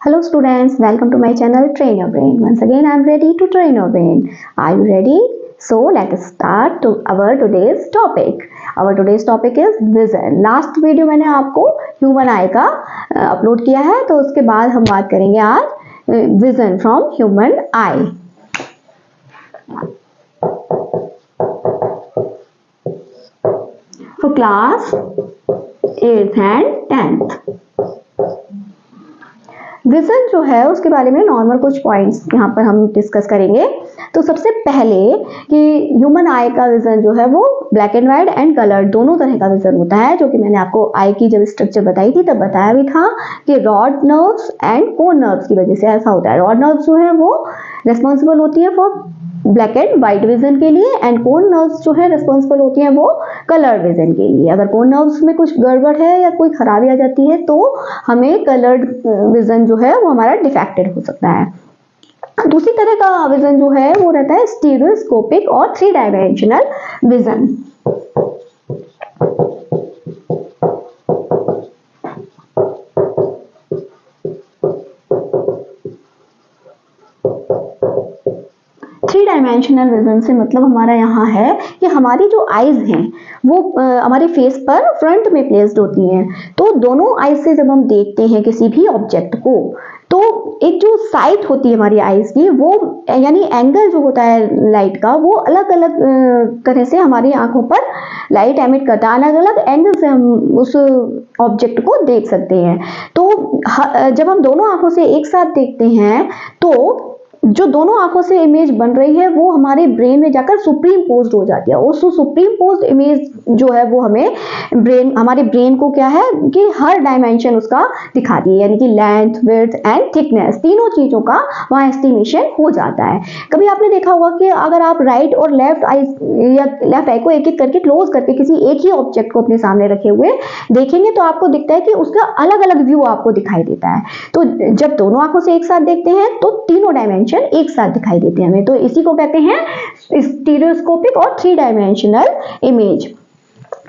Hello students, welcome to my channel Train Your Brain. Once again I am ready to train your brain. Are you ready? So let us start to our today's topic. Our today's topic is vision. Last video मैंने आपको human आई का upload किया है, तो उसके बाद हम बात करेंगे आज vision from human I. For class 8th and 10th. Vision जो है उसके बारे में नॉर्मल कुछ पॉइंट्स यहाँ पर हम डिस्कस करेंगे. तो सबसे पहले कि ह्यूमन आई का विजन जो है वो black and white and colour दोनों तरह का विजन होता है, जो कि मैंने आपको आई की जब स्ट्रक्चर बताई थी तब बताया भी था कि rod nerves and cone nerves की वजह से ऐसा होता है. रॉड नर्व्स जो है वो रिस्पॉन्सिबल होती है for black and white vision के लिए, एंड कोन नर्व्स जो है रिस्पॉन्सिबल होती है वो कलर विजन के लिए. अगर कोन नर्व्स में कुछ गड़बड़ है या कोई खराबी आ जाती है तो हमें कलर्ड विजन जो है वो हमारा डिफेक्टेड हो सकता है. दूसरी तरह का विजन जो है वो रहता है स्टीरियोस्कोपिक और 3 dimensional vision. Three dimensional vision से मतलब हमारा यहाँ है कि हमारी जो आईज हैं वो हमारे फेस पर फ्रंट में प्लेस्ड होती हैं. तो दोनों आईज से जब हम देखते हैं किसी भी ऑब्जेक्ट को, तो एक जो साइट होती है हमारी आईज की, वो यानी एंगल जो होता है लाइट का, वो अलग अलग तरह से हमारी आंखों पर लाइट एमिट करता है. अलग अलग एंगल से हम उस ऑब्जेक्ट को देख सकते हैं. तो जब हम दोनों आंखों से एक साथ देखते हैं तो जो दोनों आंखों से इमेज बन रही है वो हमारे ब्रेन में जाकर सुप्रीम पोज्ड हो जाती है. उस सुप्रीम पोज्ड इमेज जो है वो हमें हमारे ब्रेन को क्या है कि हर डायमेंशन उसका दिखाती है, यानी कि लेंथ, विड्थ एंड थिकनेस, तीनों चीजों का वहाँ एस्टिमेशन हो जाता है. कभी आपने देखा होगा कि अगर आप राइट और लेफ्ट आई या लेफ्ट आई को एक एक करके क्लोज करके किसी एक ही ऑब्जेक्ट को अपने सामने रखे हुए देखेंगे तो आपको दिखता है कि उसका अलग अलग व्यू आपको दिखाई देता है. तो जब दोनों आंखों से एक साथ देखते हैं तो तीनों डायमेंशन एक साथ दिखाई देते हैं हमें. तो इसी को कहते हैं स्टीरियोस्कोपिक और 3 डायमेंशनल इमेज.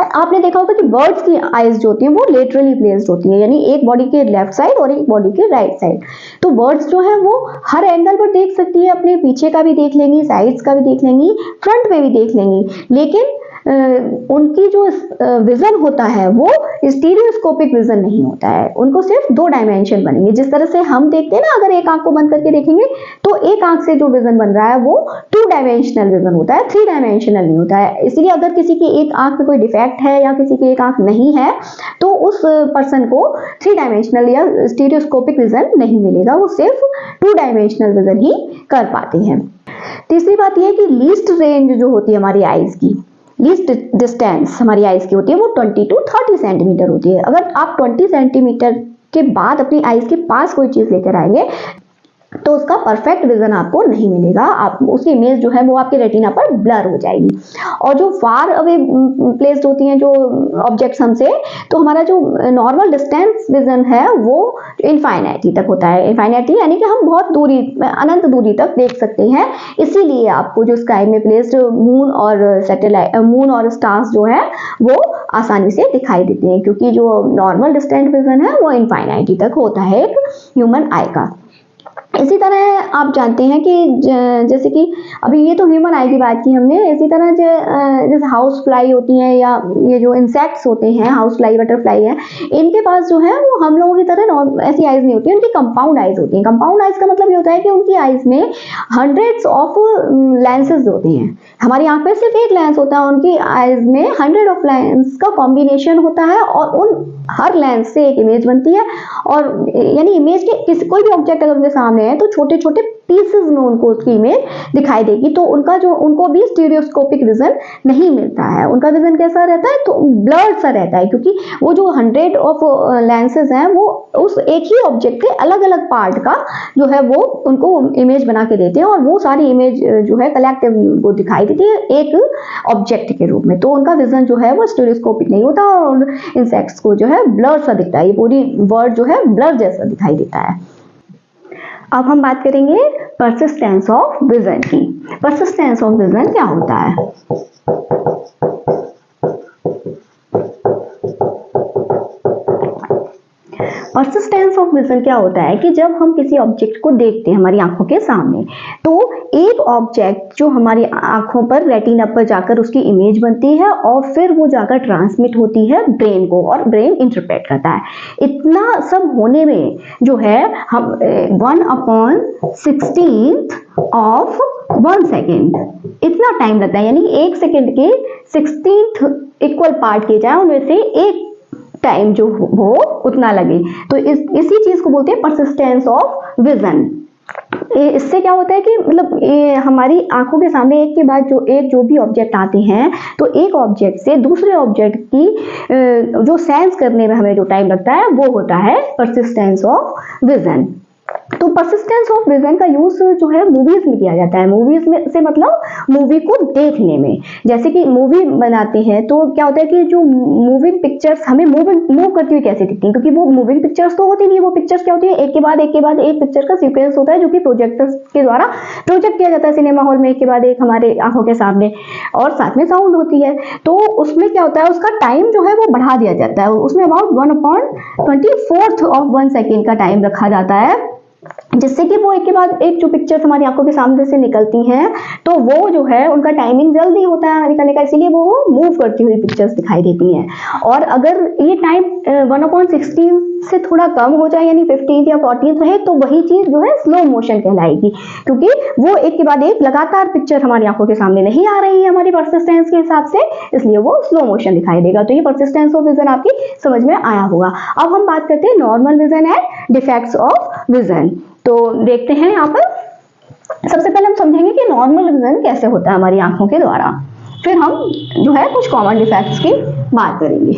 आपने देखा होगा कि बर्ड्स की आईज जो होती हैं वो लेटरली प्लेस्ड होती है, यानी एक बॉडी के लेफ्ट साइड और एक बॉडी के राइट साइड. तो बर्ड्स जो है वो हर एंगल पर देख सकती है, अपने पीछे का भी देख लेंगी, साइड्स का भी देख लेंगी, फ्रंट में भी देख लेंगी, लेकिन उनकी जो विजन होता है वो स्टीरियोस्कोपिक विजन नहीं होता है. उनको सिर्फ 2 डायमेंशन बनेंगे. जिस तरह से हम देखते हैं ना, अगर एक आंख को बंद करके देखेंगे तो एक आंख से जो विजन बन रहा है वो 2 डायमेंशनल विजन होता है, 3 डायमेंशनल नहीं होता है. इसलिए अगर किसी की एक आंख में कोई डिफेक्ट है या किसी की एक आंख नहीं है तो उस पर्सन को 3 डायमेंशनल या स्टीरियोस्कोपिक विजन नहीं मिलेगा, वो सिर्फ 2 डायमेंशनल विजन ही कर पाते हैं. तीसरी बात यह है कि लीस्ट रेंज जो होती है हमारी आईज की, लीस्ट डिस्टेंस हमारी आईज की होती है वो 20 to 30 सेंटीमीटर होती है. अगर आप 20 सेंटीमीटर के बाद अपनी आईज के पास कोई चीज लेकर आएंगे तो उसका परफेक्ट विजन आपको नहीं मिलेगा. आप उसकी इमेज जो है वो आपके रेटिना पर ब्लर हो जाएगी. और जो फार अवे प्लेस्ड होती हैं जो ऑब्जेक्ट्स हमसे, तो हमारा जो नॉर्मल डिस्टेंस विजन है वो इनफाइनाइटी तक होता है. इनफाइनाइटी यानी कि हम बहुत दूरी, अनंत दूरी तक देख सकते हैं. इसीलिए आपको जो स्काई में प्लेस्ड मून और सैटेलाइट, मून और स्टार्स जो है वो आसानी से दिखाई देते हैं, क्योंकि जो नॉर्मल डिस्टेंस विजन है वो इनफाइनाइटी तक होता है एक ह्यूमन आई का. इसी तरह आप जानते हैं कि जैसे कि अभी ये तो ह्यूमन आई की बात की हमने, इसी तरह जैसे हाउस फ्लाई होती हैं या ये जो इंसेक्ट्स होते हैं, हाउस फ्लाई, बटरफ्लाई है, इनके पास जो है वो हम लोगों की तरह ऐसी आइज नहीं होती है, उनकी कंपाउंड आइज होती हैं. कंपाउंड आइज का मतलब ये होता है कि उनकी आइज में हंड्रेड्स ऑफ लेंसेज होते हैं. हमारी आंख में सिर्फ एक लेंस होता है, उनकी आइज में 100 ऑफ लेंस का कॉम्बिनेशन होता है और उन हर लेंस से एक इमेज बनती है. और यानी इमेज के कोई भी ऑब्जेक्ट अगर उनके सामने है तो छोटे छोटे पीसेस में उनको उसकी इमेज दिखाई देगी. तो उनको भी स्टीरियोस्कोपिक विजन नहीं मिलता है. उनका विजन कैसा रहता है, तो ब्लर्ड सा रहता है, क्योंकि वो जो 100 ऑफ लेंसेज हैं वो उस एक ही ऑब्जेक्ट के अलग अलग पार्ट का जो है वो उनको इमेज बना के देते हैं, और वो सारी इमेज जो है कलेक्टिवली उनको दिखाई देती है एक ऑब्जेक्ट के रूप में. तो उनका विजन जो है वो स्टीरियोस्कोपिक नहीं होता और इंसेक्ट्स को जो है ब्लर सा दिखता है. ये पूरी वर्ड जो है ब्लर जैसा दिखाई देता है. अब हम बात करेंगे परसिस्टेंस ऑफ विजन की. परसिस्टेंस ऑफ विजन क्या होता है? परसिस्टेंस ऑफ विजन क्या होता है कि जब हम किसी ऑब्जेक्ट को देखते हैं हमारी आंखों के सामने, तो एक ऑब्जेक्ट जो हमारी आंखों पर रेटिना पर जाकर उसकी इमेज बनती है और फिर वो जाकर ट्रांसमिट होती है ब्रेन को और ब्रेन इंटरप्रेट करता है। इतना सब होने में जो है हम 1/16 ऑफ 1 सेकेंड इतना टाइम लगता है, यानी 1 सेकेंड के 16th इक्वल पार्ट किए जाए उनमें से एक टाइम जो वो उतना लगे। तो इसी चीज को बोलते हैं परसिस्टेंस ऑफ विजन। इससे क्या होता है कि मतलब हमारी आंखों के सामने एक के बाद जो भी ऑब्जेक्ट आते हैं, तो एक ऑब्जेक्ट से दूसरे ऑब्जेक्ट की जो सेंस करने में हमें जो टाइम लगता है वो होता है परसिस्टेंस ऑफ विजन। तो परसिस्टेंस ऑफ विजन का यूज जो है मूवीज में किया जाता है। मूवीज में से मतलब मूवी को देखने में, जैसे कि मूवी बनाते हैं तो क्या होता है कि जो मूविंग पिक्चर्स हमें मूव करती हुई कैसे दिखती हैं, क्योंकि वो मूविंग पिक्चर्स तो होती नहीं, वो पिक्चर्स क्या होती है एक के बाद एक पिक्चर का सीक्वेंस होता है जो कि प्रोजेक्टर्स के द्वारा प्रोजेक्ट किया जाता है सिनेमा हॉल में एक के बाद एक हमारे आंखों के सामने, और साथ में साउंड होती है। तो उसमें क्या होता है उसका टाइम जो है वो बढ़ा दिया जाता है, उसमें अबाउट 1/24 ऑफ 1 सेकेंड का टाइम रखा जाता है, जिससे कि वो एक के बाद एक जो पिक्चर्स हमारी आंखों के सामने से निकलती हैं तो वो जो है उनका टाइमिंग जल्दी होता है निकलने का, इसीलिए वो मूव करती हुई पिक्चर्स दिखाई देती हैं। और अगर ये टाइम 1/16 से थोड़ा कम हो जाए यानी 15 या 14 रहे तो वही चीज जो है स्लो मोशन कहलाएगी, क्योंकि वो एक के बाद एक लगातार पिक्चर हमारी आंखों के सामने नहीं आ रही है हमारी परसिस्टेंस के हिसाब से, इसलिए वो स्लो मोशन दिखाई देगा। तो ये परसिस्टेंस ऑफ विजन आपकी समझ में आया होगा। अब हम बात करते हैं normal vision and defects of vision. तो देखते हैं यहाँ पर सबसे पहले हम समझेंगे कि नॉर्मल विजन कैसे होता है हमारी आंखों के द्वारा, फिर हम जो है कुछ कॉमन डिफेक्ट्स की बात करेंगे।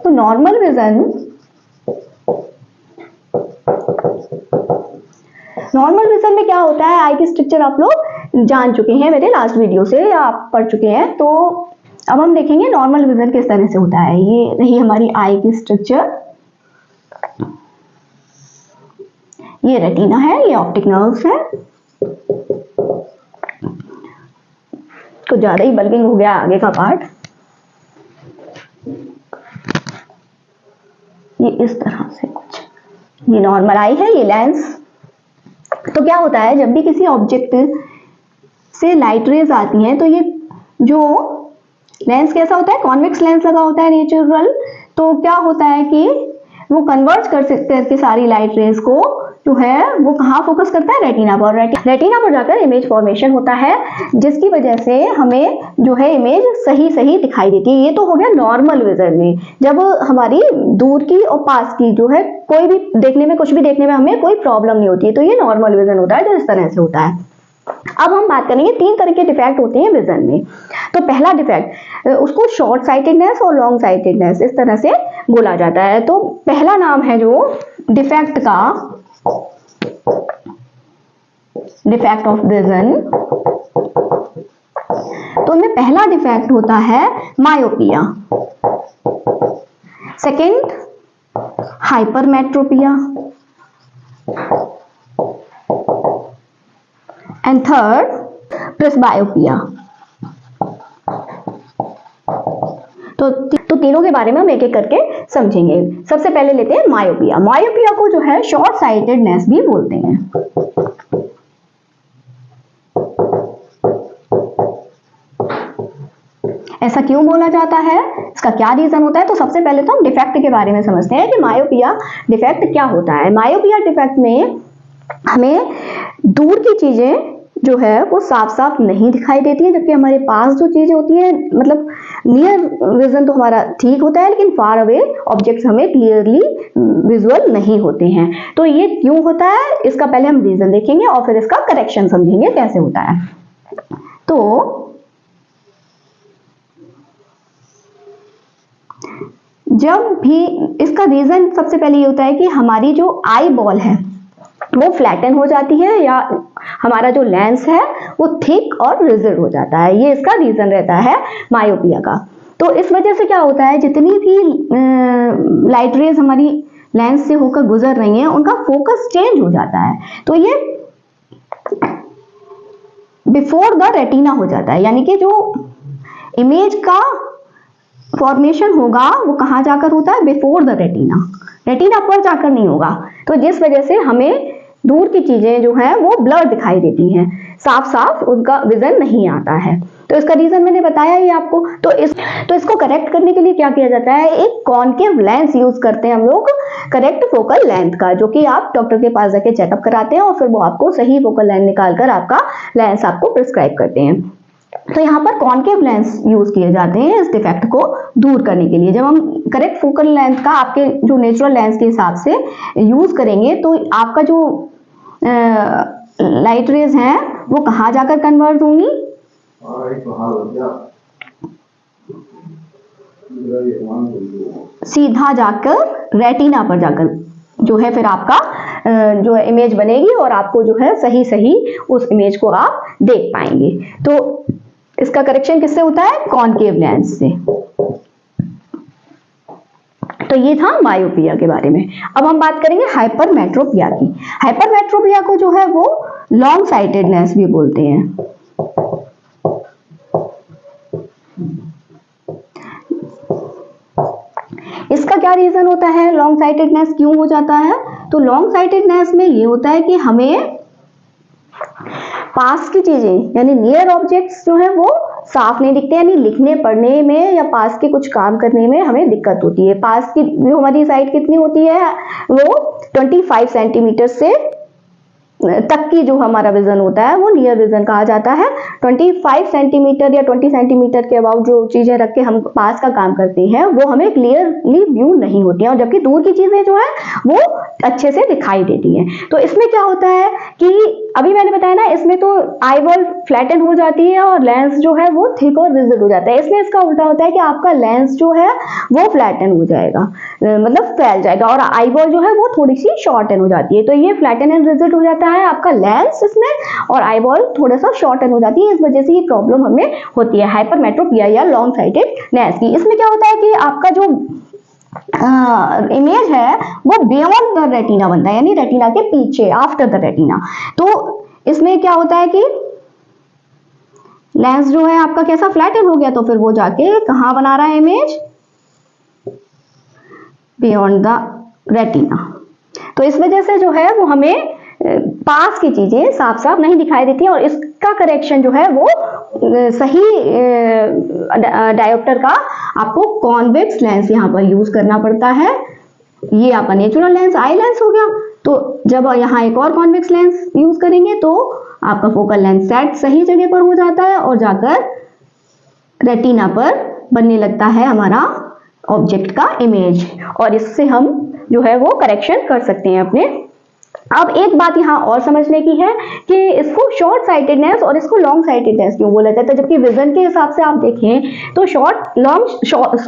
तो नॉर्मल विजन में क्या होता है, आई की स्ट्रक्चर आप लोग जान चुके हैं मेरे लास्ट वीडियो से या आप पढ़ चुके हैं। तो अब हम देखेंगे नॉर्मल विजन किस तरह से होता है। ये रही हमारी आई की स्ट्रक्चर, ये रेटिना है, ये ऑप्टिक नर्व्स है। तो ज्यादा ही बल्किंग हो गया आगे का पार्ट, ये इस तरह से कुछ, ये नॉर्मल आई है, ये लेंस। तो क्या होता है जब भी किसी ऑब्जेक्ट से लाइट रेज आती हैं तो ये जो लेंस कैसा होता है, कॉन्वेक्स लेंस लगा होता है नेचुरल। तो क्या होता है कि वो कन्वर्ट करके सारी लाइट रेज को जो है वो कहाँ फोकस करता है, रेटिना पर। रेटिना पर जाकर इमेज फॉर्मेशन होता है, जिसकी वजह से हमें जो है इमेज सही सही दिखाई देती है। ये तो हो गया नॉर्मल विजन में, जब हमारी दूर की और पास की जो है कोई भी देखने में, कुछ भी देखने में हमें कोई प्रॉब्लम नहीं होती है, तो ये नॉर्मल विजन होता है जो इस तरह से होता है। अब हम बात करेंगे 3 तरह के डिफेक्ट होते हैं विजन में। तो पहला डिफेक्ट, उसको शॉर्ट साइटेडनेस और लॉन्ग साइटेडनेस इस तरह से बोला जाता है। तो पहला नाम है जो डिफेक्ट का, डिफेक्ट ऑफ विजन। तो उनमें पहला डिफेक्ट होता है myopia, second hypermetropia and third presbyopia. तो तीनों के बारे में हम एक एक करके समझेंगे। सबसे पहले लेते हैं मायोपिया। मायोपिया को जो है शॉर्ट साइटेडनेस भी बोलते हैं। ऐसा क्यों बोला जाता है, इसका क्या रीजन होता है? तो सबसे पहले तो हम डिफेक्ट के बारे में समझते हैं कि मायोपिया डिफेक्ट क्या होता है। मायोपिया डिफेक्ट में हमें दूर की चीजें जो है वो साफ साफ नहीं दिखाई देती है, जबकि हमारे पास जो चीजें होती है, मतलब नियर विजन तो हमारा ठीक होता है लेकिन फार अवे ऑब्जेक्ट्स हमें क्लियरली विजुअल नहीं होते हैं। तो ये क्यों होता है, इसका पहले हम रीजन देखेंगे और फिर इसका करेक्शन समझेंगे कैसे होता है। तो जब भी इसका रीजन सबसे पहले ये होता है कि हमारी जो आई बॉल है वो फ्लैटन हो जाती है, या हमारा जो लेंस है वो थिक और रिजिड हो जाता है। ये इसका रीजन रहता है मायोपिया का। तो इस वजह से क्या होता है, जितनी भी लाइट रेज हमारी लेंस से होकर गुजर रही हैं उनका फोकस चेंज हो जाता है। तो ये बिफोर द रेटिना हो जाता है, यानी कि जो इमेज का फॉर्मेशन होगा वो कहाँ जाकर होता है, बिफोर द रेटिना, रेटिना पर जाकर नहीं होगा। तो जिस वजह से हमें दूर की चीजें जो है वो ब्लर दिखाई देती हैं, साफ साफ उनका विजन नहीं आता है। तो इसका रीजन मैंने बताया ही आपको। तो इसको करेक्ट करने के लिए क्या किया जाता है, एक कॉनकेव लेंस यूज करते हैं हम लोग करेक्ट फोकल लेंथ का, जो कि आप डॉक्टर के पास जाके चेकअप कराते हैं और फिर वो आपको सही फोकल लेंथ निकालकर आपका लेंस आपको प्रिस्क्राइब करते हैं। तो यहाँ पर कॉनकेव लेंस यूज किए जाते हैं इस डिफेक्ट को दूर करने के लिए। जब हम करेक्ट फोकल लेंथ का आपके जो नेचुरल लेंस के हिसाब से यूज करेंगे तो आपका जो लाइट रेज हैं वो कहाँ जाकर कन्वर्ट होंगी, सीधा जाकर रेटिना पर जाकर जो है फिर आपका जो इमेज बनेगी और आपको जो है सही सही उस इमेज को आप देख पाएंगे। तो इसका करेक्शन किससे होता है, कॉनकेव लेंस से। तो ये था मायोपिया के बारे में। अब हम बात करेंगे हाइपरमेट्रोपिया की। हाइपरमेट्रोपिया को जो है वो लॉन्ग साइटेडनेस भी बोलते हैं। इसका क्या रीजन होता है, लॉन्ग साइटेडनेस क्यों हो जाता है? तो लॉन्ग साइटेडनेस में ये होता है कि हमें पास की चीजें यानी नियर ऑब्जेक्ट्स जो है वो साफ नहीं दिखते, यानी लिखने पढ़ने में या पास के कुछ काम करने में हमें दिक्कत होती है। पास की जो हमारी साइट कितनी होती है, वो 25 सेंटीमीटर से तक की जो हमारा विजन होता है वो नियर विजन कहा जाता है। 25 सेंटीमीटर या 20 सेंटीमीटर के अबाउट जो चीजें रख के हम पास का काम करते हैं वो हमें क्लियरली व्यू नहीं होती हैं, और जबकि दूर की चीजें जो है वो अच्छे से दिखाई देती हैं। तो इसमें क्या होता है कि अभी मैंने बताया ना, इसमें तो आई बॉल फ्लैटन हो जाती है और लेंस जो है वो थिक और रिजिड हो जाता है। इसमें इसका उल्टा होता है कि आपका लेंस जो है वो फ्लैटन हो जाएगा, मतलब फैल जाएगा, और आई बॉल जो है वो थोड़ी सी शॉर्टन हो जाती है। तो ये फ्लैटन एंड रिजिड हो जाता है आपका लेंस इसमें, और आई बॉल थोड़ा सा शॉर्टन हो जाती है। इस वजह से ये प्रॉब्लम हमें होती है हाइपरमेट्रोपिया या लॉन्ग साइटेडनेस की। इसमें क्या होता है कि आपका जो इमेज है वो बियॉन्ड द रेटिना बनता है, यानी रेटिना के पीछे, आफ्टर द रेटिना। तो इसमें क्या होता है कि लेंस जो है आपका कैसा फ्लैटन हो गया, तो फिर वो जाके कहां बना रहा है इमेज, बियॉन्ड द रेटिना। तो इस वजह से जो है वो हमें पास की चीजें साफ साफ नहीं दिखाई देती है, और इसका करेक्शन जो है वो सही डायोप्टर का आपको कॉन्वेक्स लेंस यहाँ पर यूज करना पड़ता है। ये आपका नेचुरल लेंस आई लेंस हो गया। तो जब यहाँ एक और कॉन्वेक्स लेंस यूज करेंगे तो आपका फोकल लेंथ सेट सही जगह पर हो जाता है और जाकर रेटिना पर बनने लगता है हमारा ऑब्जेक्ट का इमेज, और इससे हम जो है वो करेक्शन कर सकते हैं अपने। अब एक बात यहाँ और समझने की है कि इसको शॉर्ट साइटेडनेस और इसको लॉन्ग साइटेडनेस क्यों बोला जाता है, जबकि विजन के हिसाब से आप देखें तो शॉर्ट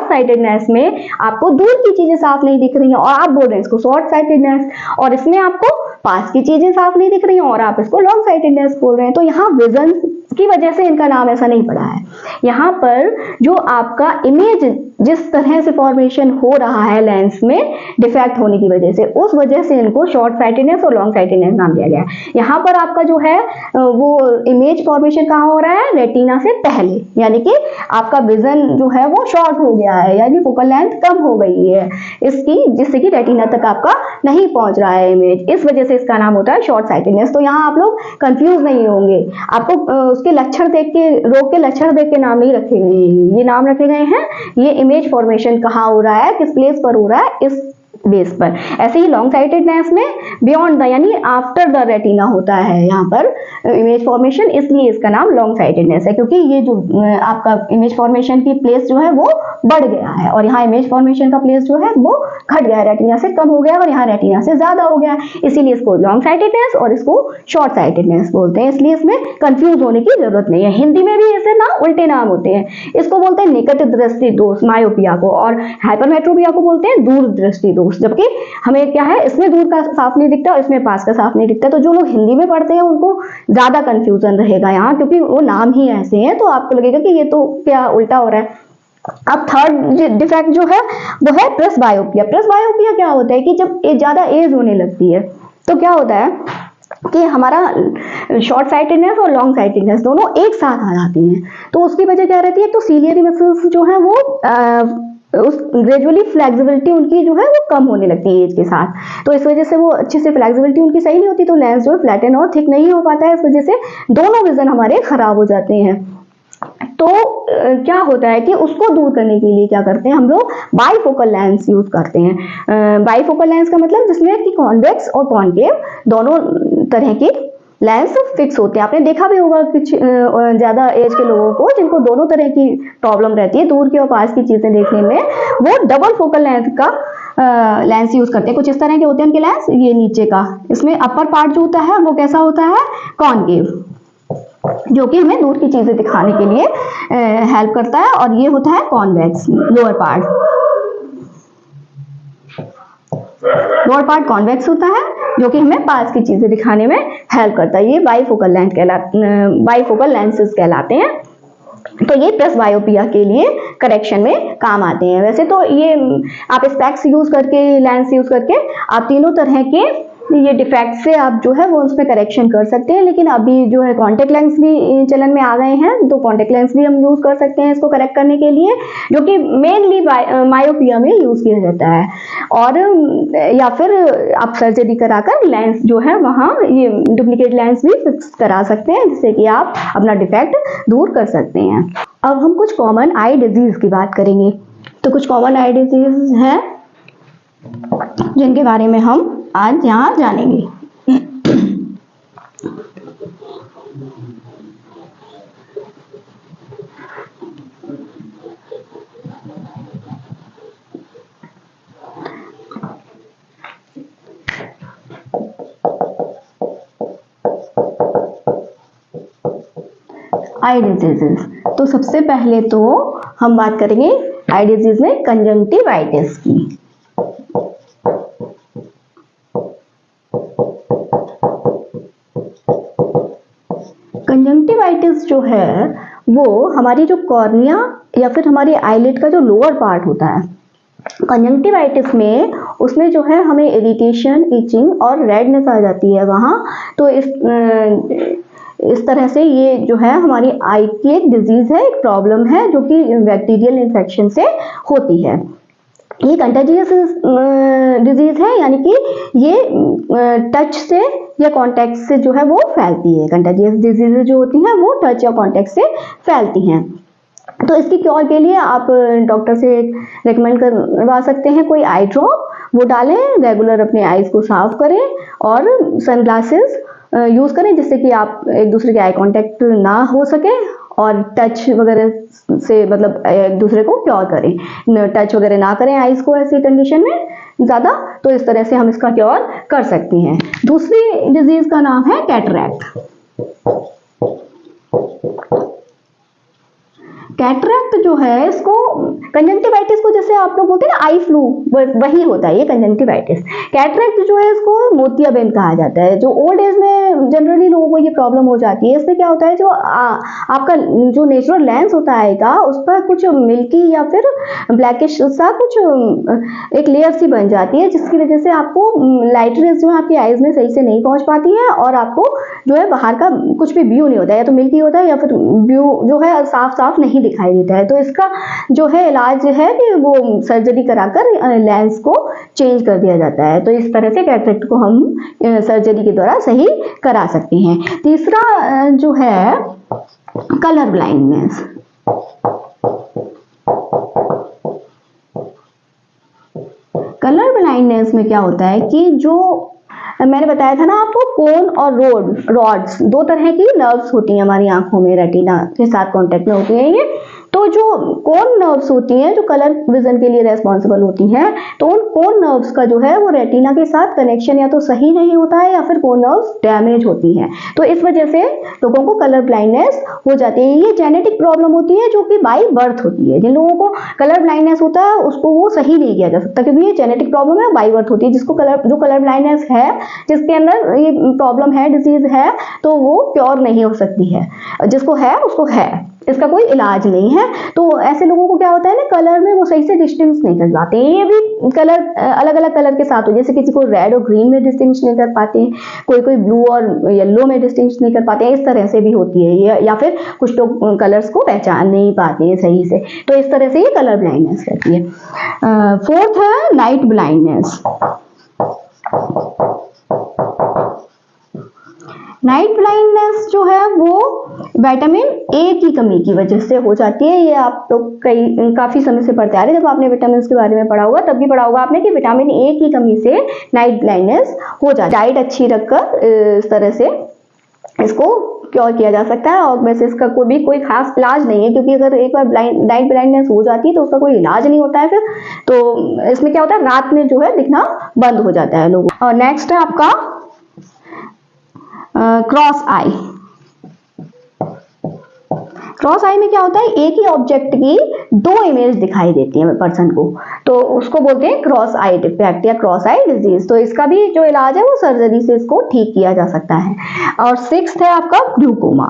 साइटेडनेस में आपको दूर की चीजें साफ नहीं दिख रही हैं और आप बोल रहे हैं इसको शॉर्ट साइटेडनेस, और इसमें आपको पास की चीजें साफ नहीं दिख रही हैं और आप इसको लॉन्ग साइटेडनेस बोल रहे हैं। तो यहाँ विजन की वजह से इनका नाम ऐसा नहीं पड़ा है। यहाँ पर जो आपका इमेज जिस तरह से फॉर्मेशन हो रहा है लेंस में डिफेक्ट होने की वजह से, उस वजह से इनको शॉर्ट साइटेडनेस और लॉन्ग साइटेडनेस नाम दिया गया है। यहाँ पर आपका जो है वो इमेज फॉर्मेशन कहाँ हो रहा है, रेटिना से पहले, यानी कि आपका विजन जो है वो शॉर्ट हो गया है, यानी फोकल लेंथ कम हो गई है इसकी, जिससे कि रेटिना तक आपका नहीं पहुंच रहा है इमेज। इस वजह से इसका नाम होता है शॉर्ट साइटेडनेस। तो यहाँ आप लोग कंफ्यूज नहीं होंगे, आपको उसके लक्षण देख के, रोग के लक्षण देख के नाम नहीं रखे गए हैं, ये नाम रखे गए हैं ये इमेज फॉर्मेशन कहाँ हो रहा है, किस प्लेस पर हो रहा है, इस बेस पर। ऐसे ही लॉन्ग साइटेडनेस में बियॉन्ड द यानी आफ्टर द रेटिना होता है यहाँ पर इमेज फॉर्मेशन, इसलिए इसका नाम लॉन्ग साइटेडनेस है, क्योंकि ये जो आपका इमेज फॉर्मेशन की प्लेस जो है वो बढ़ गया है और यहाँ इमेज फॉर्मेशन का प्लेस जो है वो घट गया है, रेटिना से कम हो गया और यहाँ रेटिना से ज्यादा हो गया है, इसीलिए इसको लॉन्ग साइटेडनेस और इसको शॉर्ट साइटेडनेस बोलते हैं। इसलिए इसमें कंफ्यूज होने की जरूरत नहीं है। हिंदी में भी ऐसे ना उल्टे नाम होते हैं, इसको बोलते हैं निकट दृष्टि दोष मायोपिया को, और हाइपरमेट्रोपिया को बोलते हैं दूर दृष्टि दोष, जबकि हमें क्या है इसमें दूर का साफ नहीं दिखता और इसमें पास का साफ नहीं दिखता। तो जो लोग हिंदी में पढ़ते हैं उनको ज्यादा कंफ्यूजन रहेगा यहाँ, क्योंकि वो नाम ही ऐसे हैं, तो आपको लगेगा कि ये तो क्या उल्टा हो रहा है। अब थर्ड डिफेक्ट जो है वो है प्रेसबायोपिया। प्रेसबायोपिया क्या होता है कि जब ज्यादा एज होने लगती है तो क्या होता है कि हमारा शॉर्ट साइटेडनेस और लॉन्ग साइटेडनेस दोनों एक साथ आ जाती हैं। तो उसकी वजह क्या रहती है, तो सीलियरी मसल्स जो है वो उस ग्रेजुअली फ्लेक्सिबिलिटी उनकी जो है वो कम होने लगती है एज के साथ। तो इस वजह से वो अच्छे से फ्लेक्सिबिलिटी उनकी सही नहीं होती, तो लेंस जो है फ्लैटन और थिक नहीं हो पाता है। इस वजह से दोनों विजन हमारे खराब हो जाते हैं। तो क्या होता है कि उसको दूर करने के लिए क्या करते हैं हम लोग, बाईफोकल लेंस यूज करते हैं। बाईफोकल लेंस का मतलब जिसमें कि कॉन्वेक्स और कॉन्केव दोनों तरह की लेंस फिक्स होते हैं। आपने देखा भी होगा कुछ ज्यादा एज के लोगों को जिनको दोनों तरह की प्रॉब्लम रहती है, दूर की और पास की चीजें देखने में, वो डबल फोकल लेंस का लेंस यूज करते हैं। कुछ इस तरह के होते हैं उनके लेंस, ये नीचे का, इसमें अपर पार्ट जो होता है वो कैसा होता है, कॉन्केव, जो कि हमें दूर की चीजें दिखाने के लिए हेल्प करता है, और ये होता है convex, lower part. Lower part convex होता है जो कि हमें पास की चीजें दिखाने में हेल्प करता है। ये बाईफोकल लेंस बाईफोकल लेंसेज कहलाते हैं। तो ये प्लस बायोपिया के लिए करेक्शन में काम आते हैं। वैसे तो ये आप स्पेक्स यूज करके, लेंस यूज करके आप तीनों तरह के ये डिफेक्ट से आप जो है वो उसमें करेक्शन कर सकते हैं। लेकिन अभी जो है कॉन्टेक्ट लेंस भी चलन में आ गए हैं, तो कॉन्टेक्ट लेंस भी हम यूज कर सकते हैं इसको करेक्ट करने के लिए, जो कि मेनली मायोपिया में यूज किया जाता है। और या फिर आप सर्जरी कराकर लेंस जो है वहाँ ये डुप्लीकेट लेंस भी फिक्स करा सकते हैं, जिससे कि आप अपना डिफेक्ट दूर कर सकते हैं। अब हम कुछ कॉमन आई डिजीज की बात करेंगे। तो कुछ कॉमन आई डिजीज हैं जिनके बारे में हम आज यहाँ जानेंगे। आई डिजीजेस, तो सबसे पहले तो हम बात करेंगे आई डिजीज में कंजंक्टिवाइटिस की। कंजंक्टिवाइटिस जो है वो हमारी जो कॉर्निया या फिर हमारी आईलिड का जो लोअर पार्ट होता है, कंजंक्टिवाइटिस में उसमें जो है हमें इरिटेशन, इचिंग और रेडनेस आ जाती है वहाँ। तो इस तरह से ये जो है हमारी आई की एक डिजीज है, एक प्रॉब्लम है जो कि बैक्टीरियल इन्फेक्शन से होती है। ये कंटेजियस डिजीज है, यानी कि ये टच से या कांटेक्ट से जो है वो फैलती है। कंटेजियस डिजीज जो होती हैं वो टच या कांटेक्ट से फैलती हैं। तो इसकी क्योर के लिए आप डॉक्टर से रेकमेंड करवा सकते हैं कोई आई ड्रॉप, वो डालें, रेगुलर अपने आईज को साफ करें और सनग्लासेस यूज करें, जिससे कि आप एक दूसरे के आई कांटेक्ट ना हो सके और टच वगैरह से मतलब एक दूसरे को क्योर करें। टच वगैरह ना करें आईज को ऐसी कंडीशन में ज़्यादा, तो इस तरह से हम इसका क्योर कर सकते हैं। दूसरी डिजीज का नाम है कैटरैक्ट। कैटरैक्ट जो है इसको कंजंक्टिवाइटिस को जैसे आप लोग बोलते हैं ना आई फ्लू, वही होता है ये कंजंक्टिवाइटिस। कैटरैक्ट जो है इसको मोतियाबिंद कहा जाता है। जो ओल्ड एज में जनरली लोगों को ये प्रॉब्लम हो जाती है। इसमें क्या होता है, जो आपका जो नेचुरल लेंस होता है का, उस पर कुछ मिल्की या फिर ब्लैकिश सा कुछ एक लेयर सी बन जाती है, जिसकी वजह से आपको लाइट रेज जो है आपकी आईज में सही से नहीं पहुंच पाती है और आपको जो है बाहर का कुछ भी व्यू नहीं होता है, या तो मिल्की होता है या फिर व्यू जो है साफ साफ नहीं दिखाई देता है। तो इसका जो है इलाज है कि वो सर्जरी कराकर लेंस को चेंज कर दिया जाता है। तो इस तरह से कैटरैक्ट को हम सर्जरी के द्वारा सही करा सकते हैं। तीसरा जो है कलर ब्लाइंडनेस। कलर ब्लाइंडनेस में क्या होता है कि जो मैंने बताया था ना आपको, कोन और रॉड्स दो तरह की नर्व्स होती हैं हमारी आंखों में, रेटिना के साथ कांटेक्ट में होती हैं ये। तो जो कोन नर्व्स होती हैं जो कलर विजन के लिए रेस्पॉन्सिबल होती हैं, तो उन कोन नर्व्स का जो है वो रेटिना के साथ कनेक्शन या तो सही नहीं होता है या फिर कोन नर्व्स डैमेज होती हैं। तो इस वजह से लोगों को कलर ब्लाइंडनेस हो जाती है। ये जेनेटिक प्रॉब्लम होती है जो कि बाय बर्थ होती है। जिन लोगों को कलर ब्लाइंडनेस होता है उसको वो सही नहीं किया जा सकता, क्योंकि ये जेनेटिक प्रॉब्लम है, बाय बर्थ होती है। जिसको कलर ब्लाइंडनेस है, जिसके अंदर ये प्रॉब्लम है, डिजीज है, तो वो क्योर नहीं हो सकती है। जिसको है उसको है। इसका कोई इलाज नहीं है। तो ऐसे लोगों को क्या होता है ना, कलर में वो सही से डिस्टिंग्विश नहीं कर पाते हैं। ये भी कलर अलग अलग कलर के साथ हो, जैसे किसी को रेड और ग्रीन में डिस्टिंग्विश नहीं कर पाते हैं, कोई कोई ब्लू और येलो में डिस्टिंग्विश नहीं कर पाते हैं, इस तरह से भी होती है ये। या फिर कुछ लोग कलर्स को पहचान नहीं पाते हैं सही से, तो इस तरह से ये कलर ब्लाइंडनेस रहती है। फोर्थ है नाइट ब्लाइंडनेस। नाइट ब्लाइंडनेस जो है वो विटामिन ए की कमी की वजह से हो जाती है। ये आप लोग काफी समय से पढ़ते आ रहे हैं, जब आपने विटामिन के बारे में पढ़ा होगा तब भी पढ़ा होगा आपने कि विटामिन ए की कमी से नाइट ब्लाइंडनेस हो जाती है। डाइट अच्छी रखकर इस तरह से इसको क्योर किया जा सकता है। और वैसे इसका कोई खास इलाज नहीं है, क्योंकि अगर एक बार नाइट ब्लाइंडनेस हो जाती है तो उसका कोई इलाज नहीं होता है फिर। तो इसमें क्या होता है, रात में जो है दिखना बंद हो जाता है लोगों। और नेक्स्ट है आपका क्रॉस आई। क्रॉस आई में क्या होता है, एक ही ऑब्जेक्ट की दो इमेज दिखाई देती है पर्सन को, तो उसको बोलते हैं क्रॉस आई डिफेक्ट या क्रॉस आई डिजीज। तो इसका भी जो इलाज है वो सर्जरी से इसको ठीक किया जा सकता है। और सिक्स्थ है आपका ग्लूकोमा।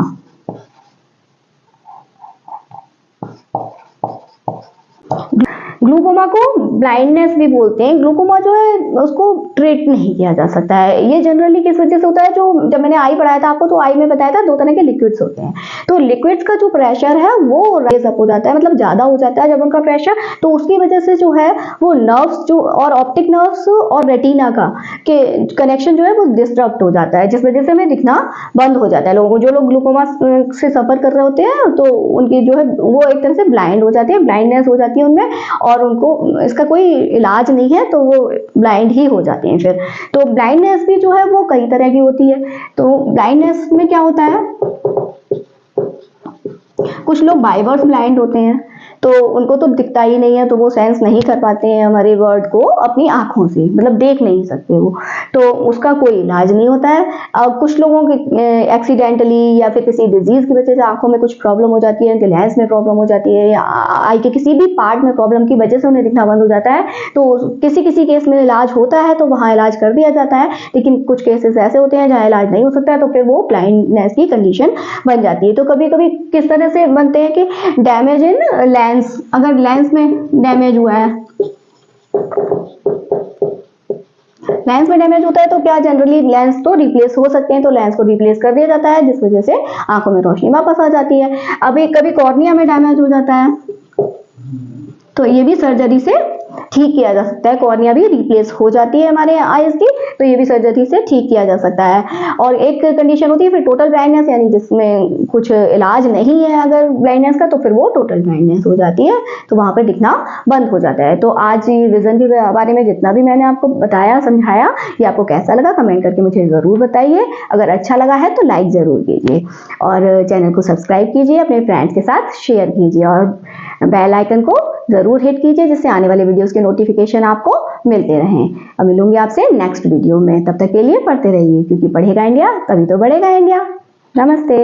ग्लूकोमा को ब्लाइंडनेस भी बोलते हैं। ग्लूकोमा जो है उसको ट्रीट नहीं किया जा सकता है। ये जनरली किस वजह से होता है, जो जब मैंने आई पढ़ाया था आपको तो आई में बताया था दो तरह के लिक्विड्स होते हैं। तो लिक्विड्स का जो प्रेशर है वो राइज अप हो जाता है, मतलब ज्यादा हो जाता है जब उनका प्रेशर, तो उसकी वजह से जो है वो नर्व्स जो और ऑप्टिक नर्व्स और रेटिना का के कनेक्शन जो है वो डिस्टर्ब हो जाता है, जिस वजह से हमें दिखना बंद हो जाता है लोगों को। जो लोग ग्लूकोमा से सफर कर रहे होते हैं तो उनकी जो है वो एक तरह से ब्लाइंड हो जाती है, ब्लाइंडनेस हो जाती है उनमें, और उनको इसका कोई इलाज नहीं है तो वो ब्लाइंड ही हो जाते हैं फिर। तो ब्लाइंडनेस भी जो है वो कई तरह की होती है। तो ब्लाइंडनेस में क्या होता है, कुछ लोग बाय बर्थ ब्लाइंड होते हैं, तो उनको तो दिखता ही नहीं है, तो वो सेंस नहीं कर पाते हैं हमारे वर्ड को अपनी आंखों से, मतलब देख नहीं सकते वो, तो उसका कोई इलाज नहीं होता है। कुछ लोगों के एक्सीडेंटली या फिर किसी डिजीज की वजह से आंखों में कुछ प्रॉब्लम हो जाती है, उनके लेंस में प्रॉब्लम हो जाती है, या आई के किसी भी पार्ट में प्रॉब्लम की वजह से उन्हें दिखना बंद हो जाता है, तो किसी किसी केस में इलाज होता है तो वहाँ इलाज कर दिया जाता है। लेकिन कुछ केसेस ऐसे होते हैं जहाँ इलाज नहीं हो सकता है, तो फिर वो ब्लाइंडनेस की कंडीशन बन जाती है। तो कभी कभी किस तरह से बनते हैं कि डैमेज इन लेंस, अगर लेंस में डैमेज हुआ है, लेंस में डैमेज होता है तो क्या जनरली लेंस तो रिप्लेस हो सकते हैं, तो लेंस को रिप्लेस कर दिया जाता है, जिस वजह से आंखों में रोशनी वापस आ जाती है। अभी कभी कॉर्निया में डैमेज हो जाता है तो ये भी सर्जरी से ठीक किया जा सकता है, कॉर्निया भी रिप्लेस हो जाती है हमारे आईज की, तो ये भी सर्जरी से ठीक किया जा सकता है। और एक कंडीशन होती है फिर टोटल ब्लाइंडनेस, यानी जिसमें कुछ इलाज नहीं है अगर ब्लाइंडनेस का, तो फिर वो टोटल ब्लाइंडनेस हो जाती है, तो वहां पर दिखना बंद हो जाता है। तो आज विजन के बारे में जितना भी मैंने आपको बताया समझाया, ये आपको कैसा लगा कमेंट करके मुझे जरूर बताइए। अगर अच्छा लगा है तो लाइक जरूर कीजिए और चैनल को सब्सक्राइब कीजिए, अपने फ्रेंड्स के साथ शेयर कीजिए और बेल आइकन को जरूर हिट कीजिए, जिससे आने वाले वीडियोस के नोटिफिकेशन आपको मिलते रहें। अब मिलूंगी आपसे नेक्स्ट वीडियो में, तब तक के लिए पढ़ते रहिए, क्योंकि पढ़ेगा इंडिया तभी तो बढ़ेगा इंडिया। नमस्ते।